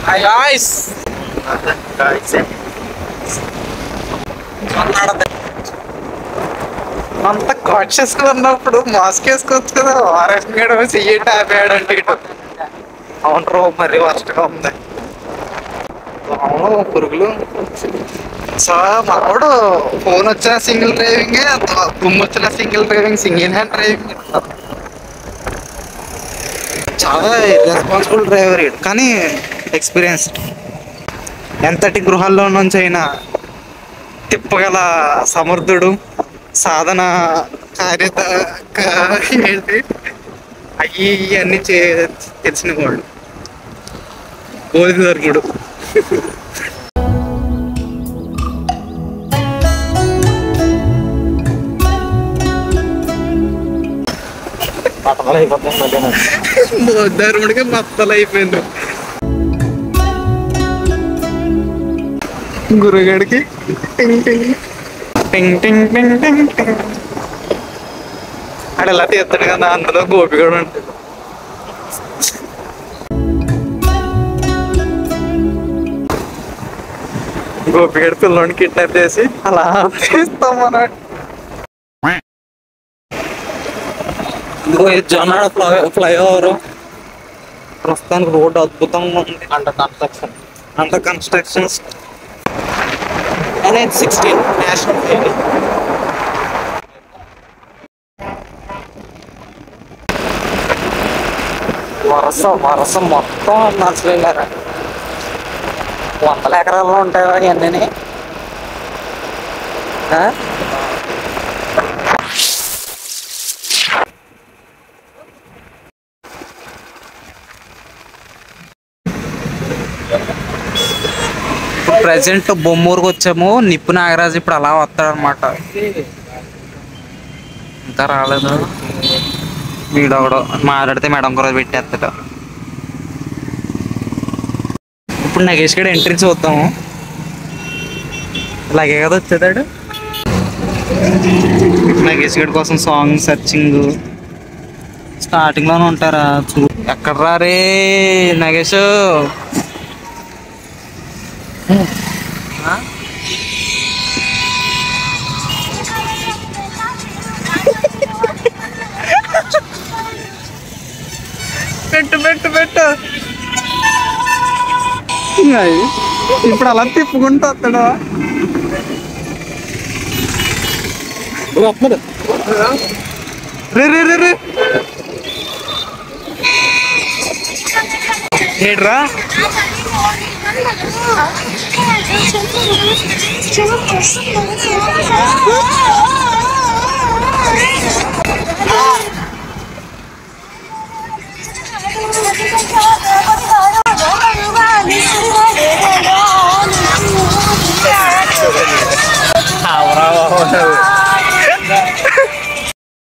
Hi guys. అంత conscious గా ఉన్నప్పుడు మాస్క్ వేసుకోవచ్చు కదా. ఆరేసుకున్నాడు చెయ్యండి ఆపాడు అంటే ఇటు అవును మరి వర్స్ట్ గా ఉంది. అవును పురుగులు. సో మనోడు ఫోన్ వచ్చిన సింగిల్ డ్రైవింగ్, దుమ్ము వచ్చిన single driving, single hand driving. చాలా రెస్పాన్సిబుల్ డ్రైవర్ కానీ ఎక్స్పీరియన్స్డ్. ఎంతటి గృహాల్లో నుంచి అయినా తిప్పగల సమర్థుడు, సాధన కార్యత ఏంటి అయ్యి అన్ని తెలిసిన వాడు బోధిధర్ముడు. బోధిధర్ముడికి బత్తలు అయిపోయింది. గురుగాడికి టింగ్ టింగ్ టింగ్ టింగ్ టింగ్ టింగ్ టింగ్ ఆడ ఎలా తీస్తాడు కదా. అందులో గోపి కూడా ఉంటుంది. గోపిగడి పిల్లోని కిడ్నాప్ చేసి అలా తీస్తాం మనం. జొన్నాడ ఫ్లైఓవర్ ప్రస్తుతానికి రోడ్డు అద్భుతంగా ఉంది. Under constructions. NH-16 national highway. వరస మొత్తం నచ్చలేరా. 100 ఎకరాల్లో ఉంటాయా ఇవన్నీ? ప్రజెంట్ బొమ్మూరుకు వచ్చాము. నిప్పు నాగరాజు ఇప్పుడు అలా వస్తాడు అనమాట. ఇంకా రాలేదు. వీడొకడు మాట్లాడితే మేడం కూడా పెట్టేస్తాడు. ఇప్పుడు నగేష్ గడ ఎంట్రీ చూద్దాము. ఇలాగే కదా వచ్చేదాడు. నగేష్ గడి కోసం సాంగ్ సెర్చింగ్ స్టార్టింగ్ లోనే ఉంటారా. ఎక్కడ రారే నగేష్? పెట్టు ఇప్పుడు అలా తిప్పుకుంటూ వస్తాడు. రే ఏడ్రా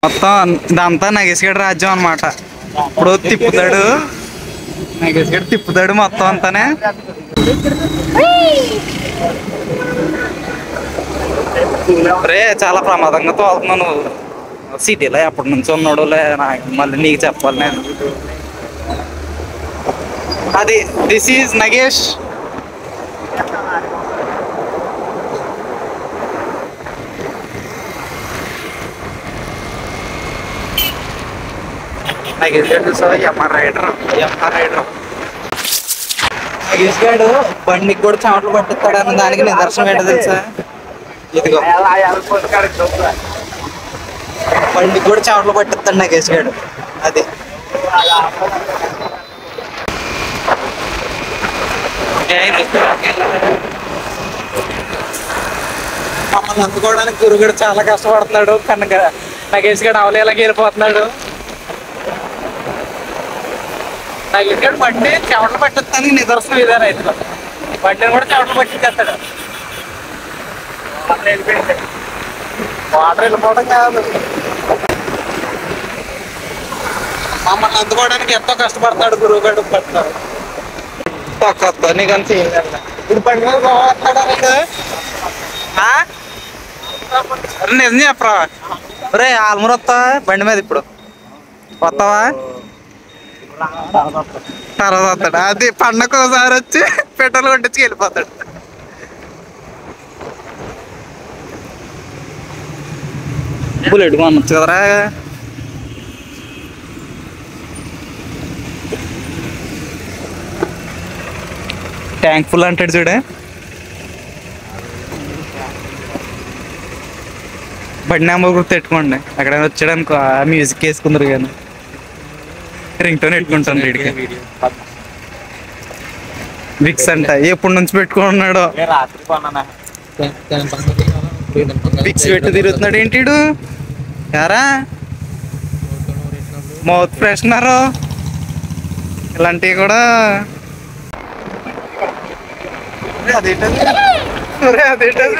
మొత్తం ఇదంతా నగేష్ గడి రాజ్యం అనమాట. ఇప్పుడు తిప్పుతాడు నగేష్ గడి తిప్పుతాడు మొత్తం అంతానే. రే చాలా ప్రమాదంగా తోలుతున్నావు నువ్వు. సిటీలో ఎప్పటి నుంచి ఉన్నాడు మళ్ళీ నీకు చెప్పాలి నేను. అది దిస్ ఈజ్ నగేష్. నగేష్ గారు చూసా ఎంఆర్ రైడర్. నగేష్ గారు బండికి కూడా చెమటలు పట్టిస్తాడు అన్న దానికి నిదర్శనం ఏంటో తెలుసా? ఇదిగో బండికి కూడా చెమటలు పట్టిస్తాడు నగేష్ గారు. అది మమ్మల్ని అందుకోవడానికి గురుగడు చాలా కష్టపడుతున్నాడు. కనుక నగేష్ గడు అవలేలాగా వెళ్ళిపోతున్నాడు. నగేష్ గడు బండి చెమటలు పట్టిస్తానికి నిదర్శనం ఇదే రైతులు. బండిని కూడా చెమటలు పట్టించేస్తాడు. వాటర్ వెళ్ళిపోవడం కాదు, మమ్మల్ని అందుకోవడానికి ఎంతో కష్టపడతాడు గురువుగడు. పడతాడు తక్కువ నీకు అంత ఇప్పుడు బండి మీద పోతాడా? నిజం చెప్పరా రే? ఆల్మూరు వస్తావా బండి మీద? ఇప్పుడు వస్తావా? తర్వాత వస్తాడు. అది పండగ ఒకసారి వచ్చి పెట్రోల్ కొట్టించి వెళ్ళిపోతాడు. బుల్లెట్ కొనొచ్చు కదరా. ట్యాంక్ ఫుల్ అంటాడు చూడే. బండి నెంబర్ గుర్తు పెట్టుకోండి. అక్కడ వచ్చాడనుకో ఆ మ్యూజిక్ వేసుకుందరు కానీ రింగ్ టోన్ పెట్టుకుంటాను. వీడికి విక్స్ అంట ఎప్పటి నుంచి పెట్టుకున్నాడు. విక్స్ పెట్టి తిరుగుతున్నాడు ఏంటి యారా. మౌత్ ఫ్రెషనర్ ఇలాంటివి కూడా. అదేంటది అదేంటది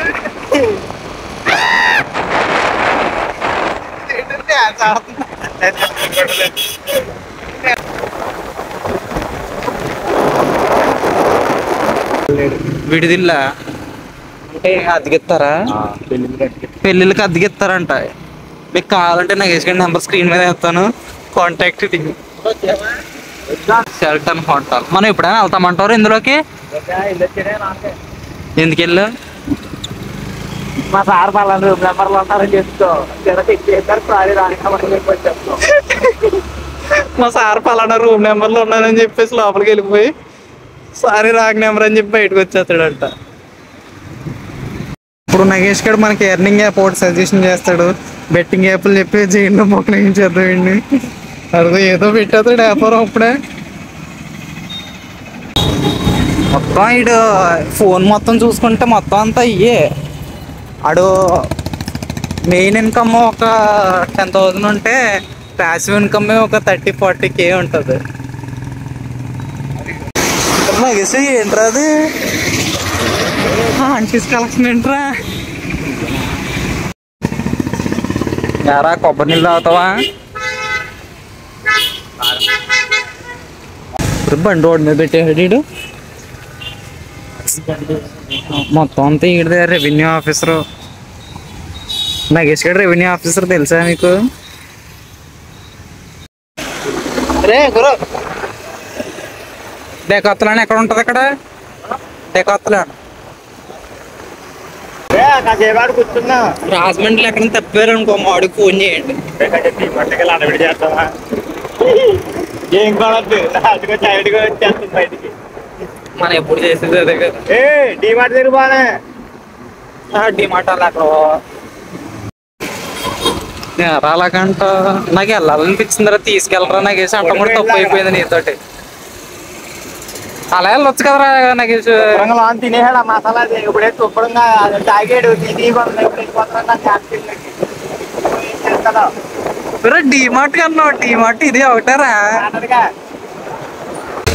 విడిదిల్లా అంటే అద్దెకిస్తారా? పెళ్ళిళ్ళకి అద్దెకిస్తారంట. మీకు కావాలంటే నాకు వేసుకుని నెంబర్ స్క్రీన్ మీద వేస్తాను. Contact Sheldon hotel. మనం ఎప్పుడైనా వెళ్తామంటారు ఇందులోకి? ఎందుకు వెళ్ళు? మా సార్ మళ్ళీ రూమ్ నెంబర్లు ఉంటారని చెప్తాం. మా సార్ పలానా రూమ్ నెంబర్లో ఉన్నానని చెప్పేసి లోపలికి వెళ్ళిపోయి సారీ రాంగ్ నెంబర్ అని చెప్పి బయటకు వచ్చేస్తాడంట. ఇప్పుడు నగేష్ గడు మనకి ఎర్నింగ్ యాప్ ఒకటి సజెషన్ చేస్తాడు. బెట్టింగ్ యాప్లు చెప్పి జైల్లో మొక్కలేయించేద్దామండి. అడుగు ఏదో పెట్టేస్తాడు వ్యాపారం అప్పుడే. మొత్తం ఇడు ఫోన్ మొత్తం చూసుకుంటే మొత్తం అంతా ఇయ్యే. ఆడు మెయిన్ ఇన్కమ్ ఒక 10,000 ఉంటే ప్యాసివ్ ఇన్కమ్ ఒక 30-40K ఉంటుంది. నగేసి ఏంట్రా అది? ఆంటీస్ కలెక్షన్ ఏంట్రా? యారా కొబ్బరి నీళ్ళు తాగుతావా? ఇప్పుడు బండి రోడ్ మీద పెట్టేసాడు. మొత్తం అంతా ఈడ రెవెన్యూ ఆఫీసరు. నగేష్ గడు రెవెన్యూ ఆఫీసర్ తెలుసా మీకు? రే గురు డెకాత్లాన్ ఎక్కడ ఉంటుంది? అక్కడ డెకాత్లాన్ కూర్చున్నా. రాజమండ్రిలో ఎక్కడ తప్పారు అనుకో మాడికి ఫోన్ చేయండి. ఏం కావద్దు సైడ్గా వచ్చేస్తుంది బయటికి. మనం ఎప్పుడు చేసేది అదే కదా. డిమార్ట్ తిరుగుబానే. డిమార్ట్ అలా అక్కడ అలాగంట. నాకు వెళ్ళాలనిపించిందిరా, తీసుకెళ్ళరా నగేసి అంట కూడా తప్పు అయిపోయింది నీతోటి. అలా వెళ్ళొచ్చు కదరా నగేష్. తినేసాడు ఆ మసాలా. ఇప్పుడే శుభ్రంగా తాగాడు. డిమార్ట్ కన్నా డిమార్ట్ ఇది ఒకటారా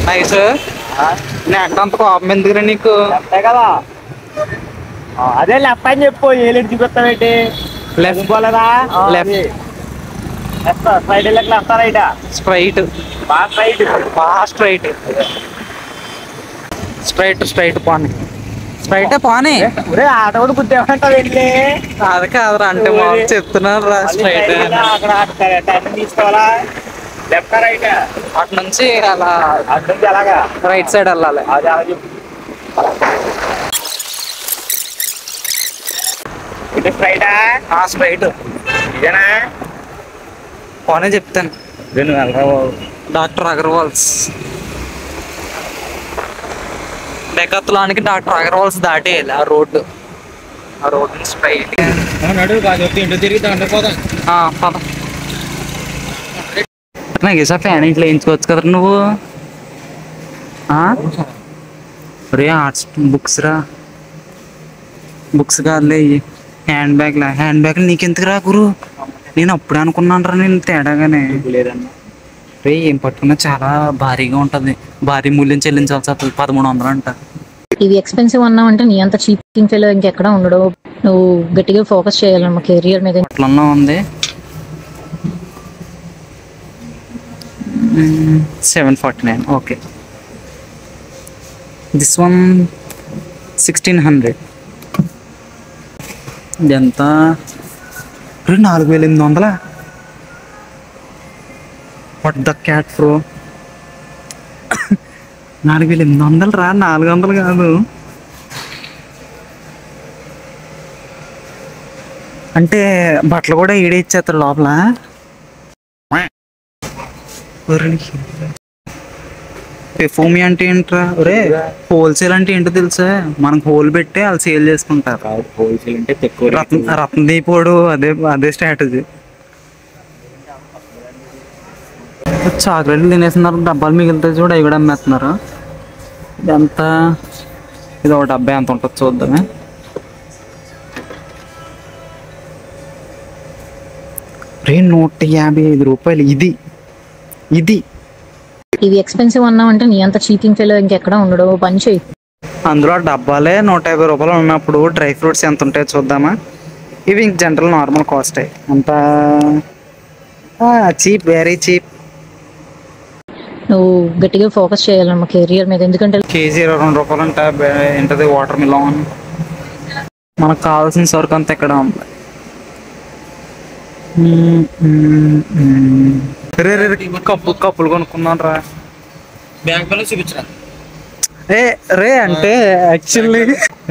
నైస్. నెట్ అంత కోపం ఎందుకురా నీకు? కదా అదే లెఫ్ట్ అని చెప్పు. ఏలేడు చూపిస్తావేంటి? లెఫ్ట్ పోలేదా? Left straight left right? Straight. బాగా స్ట్రైట్. బాగా స్ట్రైట్. స్ట్రైట్ స్ట్రైట్ పోనీ. స్ట్రైటే పోనీ. ఆట కూడా గుర్తేమంటావు వెళ్ళి? అది కాదురా అంటే మాకు చెప్తున్నారు రా స్ట్రైట్. తీసుకోవాలా? Left right? అటు నుంచి అలా అటు నుంచి అలాగా రైట్ సైడ్ వెళ్ళాలి. అది అలా చెప్పు. ఇది స్ట్రైటా? స్ట్రైట్. ఇదేనా? పోనీ చెప్తాను. డాక్టర్ అగర్వాల్స్. డెకాత్లాన్కి డాక్టర్ అగర్వాల్స్ దాటేయాలి ఆ రోడ్డు. ఆ రోడ్డు స్ట్రైట్. పద నగేసా ఫ్యాన్ ఇంట్లో వేయించుకోవచ్చు కదా నువ్వు. రే ఆర్ట్స్ బుక్స్ రా. బుక్స్ కాదులే హ్యాండ్ బ్యాగ్లా. హ్యాండ్ బ్యాగ్ నీకెందుకు రా గురు? నేను అప్పుడే అనుకున్నాను రా నేను తేడాగానే. రే ఏం పట్టుకున్నా చాలా భారీగా ఉంటుంది. భారీ మూల్యం చెల్లించాల్సి వస్తుంది. 1300 అంట. ఇవి ఎక్స్పెన్సివ్ అన్నావు అంటే నీ అంత చీపింగ్ ఫెలో ఇంకెక్కడ ఉండడు. నువ్వు గట్టిగా ఫోకస్ చేయాలన్నమా కెరియర్ మీద. అట్లన్నా ఉంది. 749. ఓకే. This one 1600. ఇదంతా 4800. What the cat pro. 4800 రా, 400 కాదు. అంటే బట్టలు కూడా ఈడే ఇచ్చేస్తాడు లోపల. పెర్ఫ్యూమ్ అంటే ఏంట్రా? ఒరే హోల్సేల్ అంటే ఏంటో తెలుసా? మనకు హోల్ పెట్టి వాళ్ళు సేల్ చేసుకుంటారు. హోల్సేల్ అంటే తక్కువ. రత్నదీపోడు అదే స్ట్రాటజీ. చాక్లెట్లు తినేస్తున్నారు, డబ్బాలు మిగులుతాయి చూడు, అవి కూడా అమ్మేస్తున్నారు. ఇదంతా ఇది ఒక డబ్బా ఎంత ఉంటుంది చూద్దామే. రే 155 రూపాయలు ఇది. ఇవి ఎక్స్పెన్సివ్ అన్నావంటే నీ అంత చీటింగ్ ఫెలో ఇంకెక్కడ ఉండడు. పని చేయి. అందులో డబ్బాలే 150 రూపాయలు ఉన్నప్పుడు డ్రై ఫ్రూట్స్ ఎంత ఉంటాయో చూద్దామా. ఇవి జనరల్ నార్మల్ కాస్టే, అంత చీప్, వెరీ చీప్. నువ్వు గట్టిగా ఫోకస్ చేయాలమ్మా కెరియర్ మీద. ఎందుకంటే కేజీ 22 రూపాయలు అంటే ఏంటది? Watermelon. మనకు కావాల్సిన సరుకు అంతా ఎక్కడ ఉంది. రే కప్పులు కొనుక్కున్నాను రా. బ్యాంక్ బ్యాలెన్స్ చూపించరా? రే అంటే యాక్చువల్లీ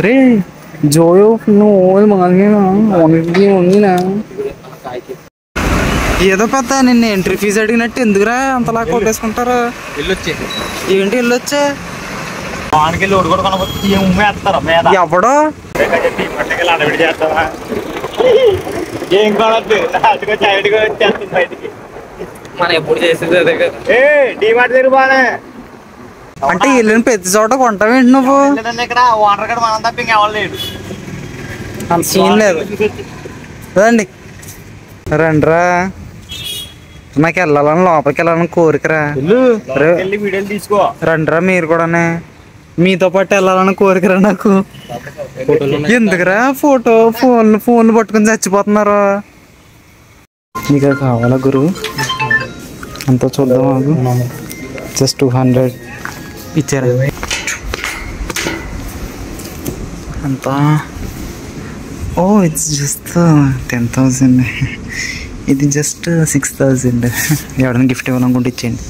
రే జోయో ఉందినా ఏదో పెద్ద నిన్న ఎంట్రీ ఫీజు అడిగినట్టు ఎందుకురా అంతలా కొట్టేసుకుంటారు? ఏంటి వెళ్ళొచ్చా? వానికి లోడ్ కూడా కొనవచ్చు. ఎవడో ఏం కొనద్దు, వచ్చేస్తుంది బయటికి. మనం ఎప్పుడు చేసేది అదే కదా. డిమార్ట్ దగ్గర బానే అంటే వెళ్ళిన ప్రతి చోట కొంటావేంటి నువ్వు? ఇక్కడ ఓనర్ గడు మనం తప్ప ఇంకెవరు లేడు. అంత సీన్ లేదు. రండి రండిరా, నాకు వెళ్ళాలని లోపలికి వెళ్ళాలని కోరికరా. వీడియోలు తీసుకో. రండిరా మీరు కూడానే, మీతో పాటు వెళ్ళాలని కోరికరా నాకు. ఎందుకురా ఫోన్లు పట్టుకుని చచ్చిపోతున్నారు? మీకు కావాలా గురువు? అంతా చూద్దాం. జస్ట్ 200 ఇచ్చారా? అంతా ఇట్స్ జస్ట్ 10,000. ఇది జస్ట్ 6,000. ఎవరైనా గిఫ్ట్ ఇవ్వాలనుకుంటే ఇచ్చేయండి.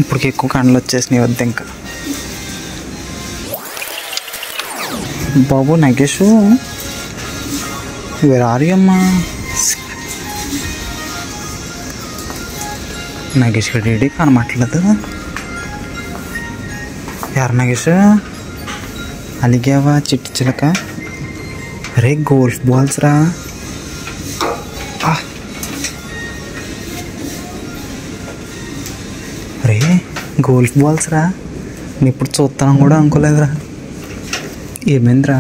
ఇప్పటికి ఎక్కువ కండ్లు వచ్చేసినాయి, వద్దు ఇంకా. బాబు నగేష్, వేర్ ఆర్ యు అమ్మా? నగేష్ గడి కనమాట్లేదు. యారు నగేష్? అలిగావా చిట్టి చిలక? అరే గోల్ఫ్ బాల్స్ రా. అరే గోల్ఫ్ బాల్స్ రా, నేను ఇప్పుడు చూస్తాను కూడా అనుకోలేదురా. ఏమైందిరా?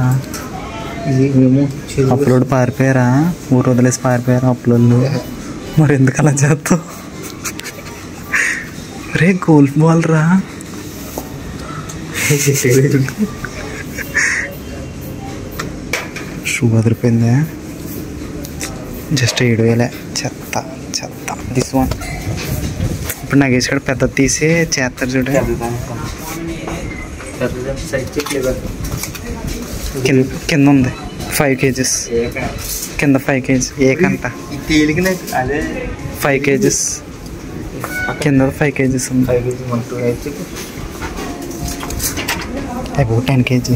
అప్లోడ్ పారిపోయారా? ఊరు వదిలేసి పారిపోయారా అప్లోడ్లు? మరి ఎందుకు అలా చేస్తావు? రే గోల్ఫ్ బాల్ రా. షూ అదిరిపోయిందా? జస్ట్ 7,000. చెత్త. This one. ఇప్పుడు నగేష్ గడ పెద్ద తీసి చేస్తారు చూడ. కింద ఉంది 5 kgs. కింద 5 kgs. ఏకంట 5 kgs. కింద 5 kgs ఉంది. About 10 kg.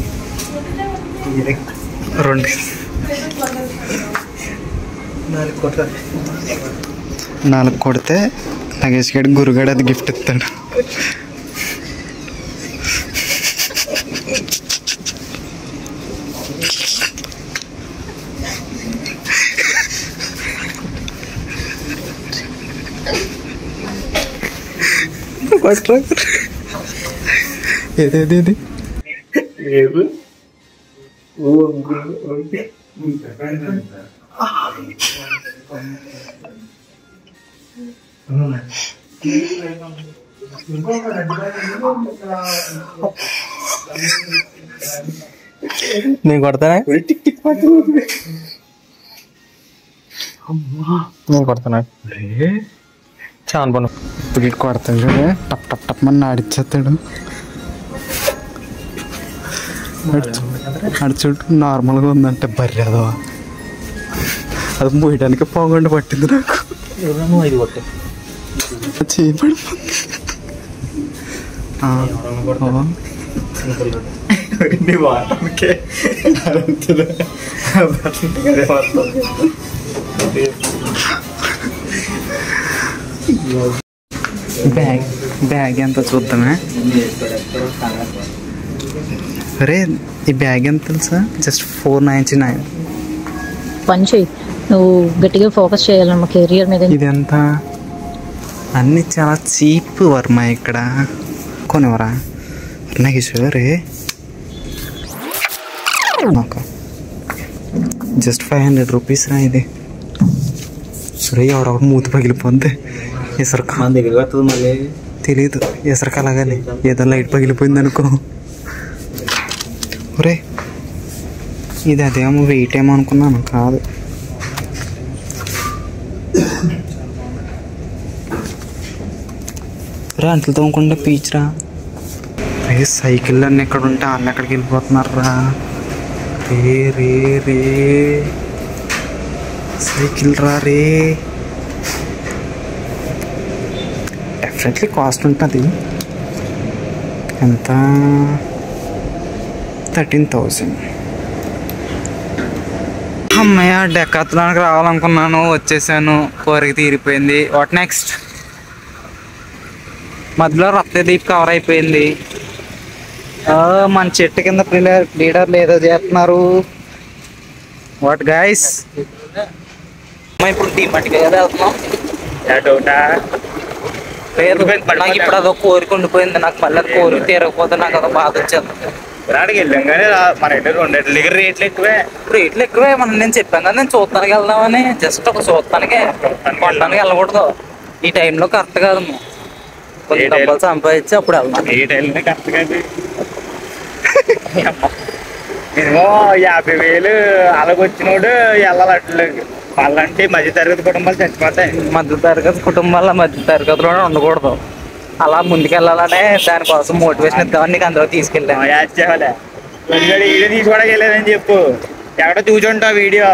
2 4 కొడితే నగేష్ గడి గురుగాడు అది గిఫ్ట్ ఇస్తాడు. ఏది నేను కొడతానా? నేను కొడతానా? చాలా పను ఇప్పుడు ఇటు కొడతాడు చూడే, టప్ టప్ టప్ అని ఆడిచ్చేస్తాడు. అడి చుట్టూ నార్మల్గా ఉందంటే బర్రెదో అది మోయడానికి పోగొండి పట్టింది నాకు. బ్యాగ్ ఎంత చూద్దామే. అరే ఈ బ్యాగ్ ఎంత తెలుసా? జస్ట్ 499. పని చేయి, నువ్వు గట్టిగా ఫోకస్ చేయాలమ్మా కెరియర్ మీద. ఇది ఎంత? అన్నీ చాలా చీప్ వర్మ ఇక్కడ. కొనివరా నాకు షూరే నాకు జస్ట్ 500 రూపీస్ రా ఇది. సరే ఎవడొకటి మూతి పగిలిపోద్ది. ఇసరు మన దగ్గర వస్తుంది మళ్ళీ తెలీదు. ఇసరు కలగాలి, ఏదో లైట్ పగిలిపోయింది అనుకో. ఒరే ఇది అదేమో వెయిట్ ఏమో అనుకున్నాను, కాదు. రే అంట్లు తోముకుంటే పీచ్రా. రే సైకిల్ అన్నీ ఎక్కడ ఉంటే వాళ్ళు ఎక్కడికి వెళ్ళిపోతున్నారా? రే రే రే సైకిల్ రా రే. డెఫినెట్లీ కాస్ట్ ఉంటుంది. ఎంత? 13,000. అమ్మయ్య డెకాత్లానికి రావాలనుకున్నాను, వచ్చేసాను. కోరిక తీరిపోయింది. What next? మధ్యలో రక్తదీప్ కవర్ అయిపోయింది. మన చెట్టు కింద లీడర్లు ఏదో చేస్తున్నారు. What guys? ఇప్పుడు డీమార్ట్కి వెళ్తున్నాం. లేదు నాకు ఇప్పుడు అదో కోరిక ఉండిపోయింది. నాకు మళ్ళీ కోరిక తీరకపోతే నాకు అదో బాధ వచ్చేది. రాడికి వెళ్ళాం కానీ మన రెండు దగ్గర రేట్లు ఎక్కువే. మనం నేను చెప్పాను కదా, నేను చూస్తానికి వెళ్దామని. జస్ట్ ఒక చూస్తానికి, కొనడానికి వెళ్ళకూడదు. ఈ టైంలో కరెక్ట్ కాదు. కొంచెం డబ్బులు సంపాదించి అప్పుడు వెళ్దాం. ఏ టైంలో కరెక్ట్ కాదు. మినిమం 50,000 అలాగొచ్చినోడు వెళ్ళాలి. వాళ్ళంటే మధ్య తరగతి కుటుంబాలు చచ్చిపోతాయి. మధ్య తరగతి కుటుంబాల మధ్య తరగతిలోనే ఉండకూడదు. అలా ముందుకెళ్ళాలనే దానికోసం మోటివేషన్ ఇద్దామని నీకు అందులో తీసుకెళ్ళాను. వీడియో తీసుకోవడానికి వెళ్ళేదని చెప్పు. ఎక్కడ చూసుంటావు వీడియో,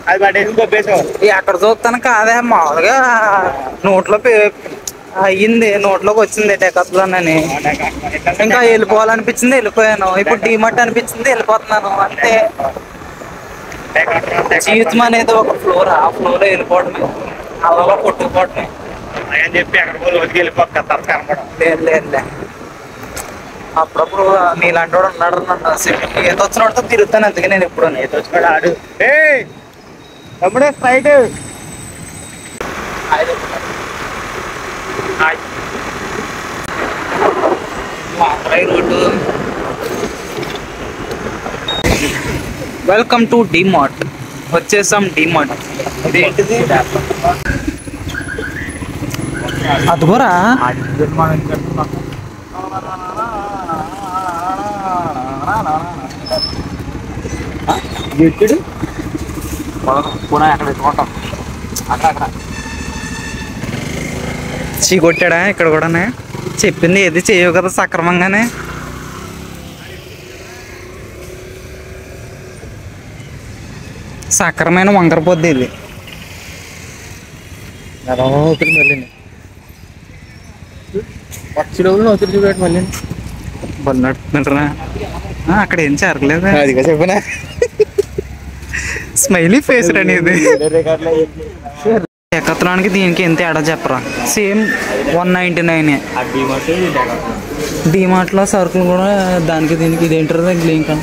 అది పట్టేసి కొప్పేసావు. ఎక్కడ చూస్తాను కాదే, మామూలుగా నోట్లో అయ్యింది, నోట్లోకి వచ్చింది డెకాత్లాన్. ఇంకా వెళ్ళిపోవాలనిపించింది, వెళ్ళిపోయాను. ఇప్పుడు డీమార్ట్ అనిపించింది, వెళ్ళిపోతున్నాను. అంతే. జీవితం అనేది ఒక ఫ్లోర్, ఆ ఫ్లోర్ వెళ్ళిపోవడమే, అలా కొట్టుకుపోవడమే అని చెప్పి ఎక్కడ రోజుకి వెళ్ళిపోతారు కనపడం. లేదు. అప్పుడప్పుడు నీలాంటి వాడు ఉన్నాడు. నన్ను ఏదో వచ్చిన వాడితో తిరుగుతాను. అందుకే నేను ఎప్పుడు ఏదో వచ్చినాడు ఆడు. తమ్ముడే Sprite. Road. Welcome to DMart. వచ్చేసాం డీమార్ట్. ఇదేంటిది? అదిగోరా గిట్టుడు పునః ఎక్కడ పెట్టుకుంటాం. అక్కడ చీ కొట్టాడా ఇక్కడ కూడానే. చెప్పింది ఏది చేయవు కదా సక్రమంగానే. సక్రమైన వంకరపోద్ది ఇది. ఎలా అవుతుంది మళ్ళీ పచ్చి డబ్బులు అవుతుంది చూపెట్టి మళ్ళీ బల్ నడుపుతుంటారా? అక్కడ ఏం జరగలేదు. అదిగా చెప్పనా స్మైలీ ఫేస్ అనేది. డెకాత్లాన్కి దీనికి ఎంత తేడా చెప్పరా? సేమ్ 199. డీమార్ట్లో సరుకులు కూడా దానికి దీనికి ఇదేంటారు ఇంకా.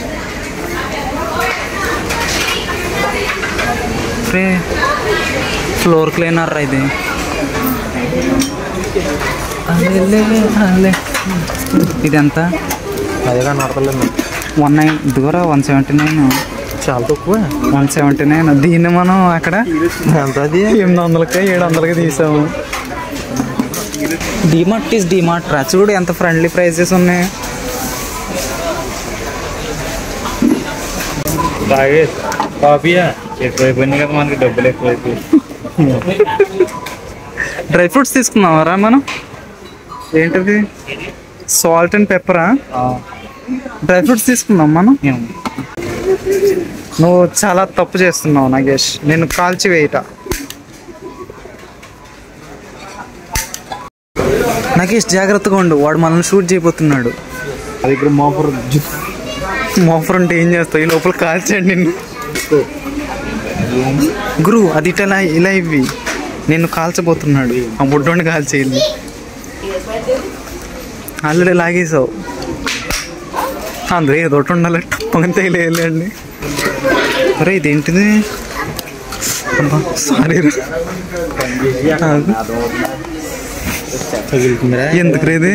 ఫ్లోర్ క్లీనర్ ఇది. ఇది ఎంత? అదే కానీ నడతలేదు. 19. ఇదిగోరా 179. చాలా తక్కువ. 179. దీన్ని మనం అక్కడ ఎంత? అది 800కి 700కి తీసాము. డీమార్ట్ ఈస్ డీమార్ట్ రా. చూడు ఎంత ఫ్రెండ్లీ ప్రైజెస్ ఉన్నాయి. బాగా కాఫీయా ఎక్కువైపోయింది కదా, మనకి డబ్బులు ఎక్కువైపోయి. డ్రై ఫ్రూట్స్ తీసుకున్నావరా మనం? ఏంటిది? సాల్ట్ అండ్ పెప్పరా? డ్రై ఫ్రూట్స్ తీసుకున్నాం మనం. నువ్వు చాలా తప్పు చేస్తున్నావు నాగేష్. నేను కాల్చి వేయట. నాకు ఇష్ట జాగ్రత్తగా ఉండు, వాడు మనల్ని షూట్ చేయబోతున్నాడు. అది ఇక్కడ మోఫర్ ఉంటే ఏం చేస్తావు? ఈ లోపల కాల్చండి నిన్ను. గురు అది ఇట్లా ఇలా ఇవి నిన్ను కాల్చబోతున్నాడు. ఆ బుడ్డోని కాల్చేయాలి. ఆల్రెడీ లాగేసావు. అందులో ఏదో ఒకటి ఉండాలి. టప్పంతే లేదండి. అరే ఇదేంటిది? సారీ ఎందుకు రేది?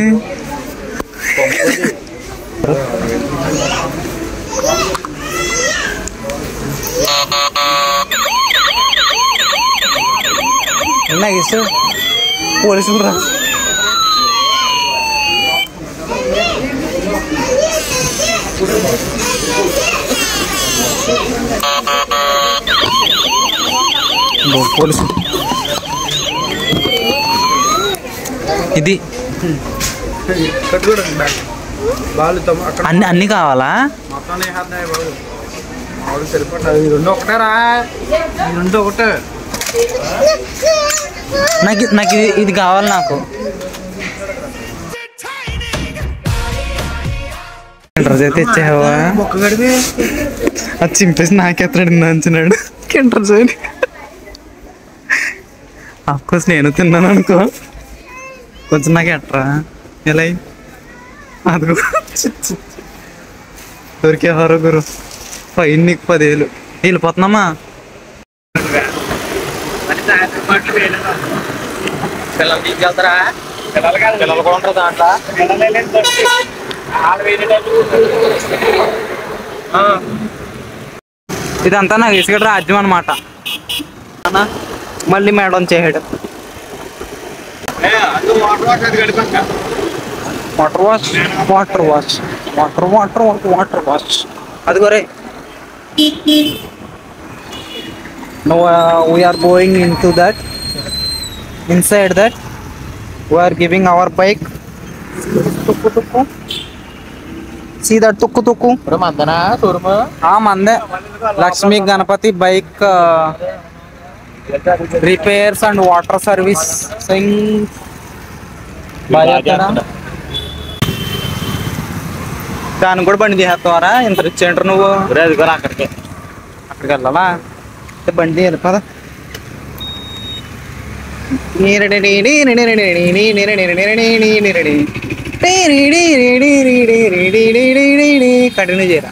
లాగేసు పోలీసులు రా. పోలీసు ఇది అన్ని కావాలా? రెండు ఒకటేరా, రెండు ఒకటే. నాకు ఇది కావాలి. నాకు కిండర్ జాయ్ తెచ్చావా? అది చింపేసి నాకెత్తడు నంచినాడు. కిండర్ జాయ్ అఫ్కోర్స్ నేను తిన్నాను అనుకో. కొంచెం నాకు ఎట్రా ఎలా అది దొరికేవారు గురు. ఫైన్ నీకు 10,000. వెళ్ళిపోతున్నామా? పిల్లలు తీసుకెళ్తారా? పిల్లలు కూడా ఉంటారు దాంట్లో. ఇదంతా నాకు ఇసుక రాజ్యం అనమాట. మళ్ళీ మేడం చేయడం water wash water wash water water water wash. అది కొరే no we are going into that. Inside that we are giving our bike. See that tukku tukku మందనా షోరూమ్? మందే. Lakshmi Ganapathi bike repairs and water service దాన్ని కూడా బండి చేస్తావారా? ఇంత rich ఏంటారు నువ్వు? అది కూడా అక్కడికి వెళ్ళాలా? బండి తీయాలి పద. కంటిన్యూ చేయరా.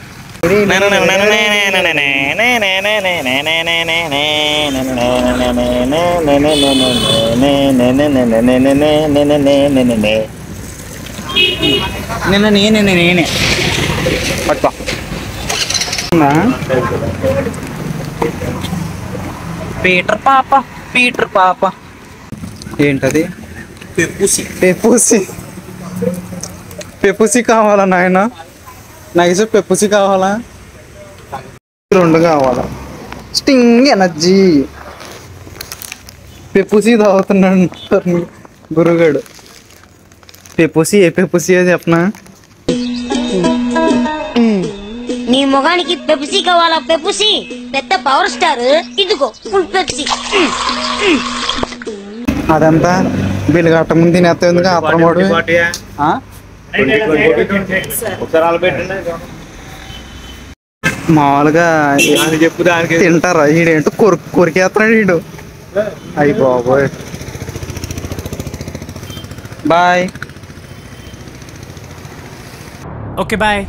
నేనే పట్టుకో. పీటర్ పాప ఏంటది? పెప్పుసి కావాలా నాయన? నాకు పెప్పుసి కావాలా? 2 కావాలా? స్టింగ్ ఎనర్జీ పెప్పుసి తాగుతున్నాడు గురుగాడు. పెప్పుసి ఏ పెప్పుసి చెప్పనా? నీ మొగానికి పెప్సీ కావాలా? పెప్సీ పెద్ద పవర్ స్టార్, ఇదిగో ఫుల్ పెప్సీ. అదంతా బిల్లు కట్ట ముందు తినేస్తా. ఎందుకు అప్రమోడు మామూలుగా చెప్పు దానికి తింటారా? ఈడేంటో కొరికేస్తున్నాడు ఈడు. అయ్యి బాబోయ్. బాయ్. Okay bye.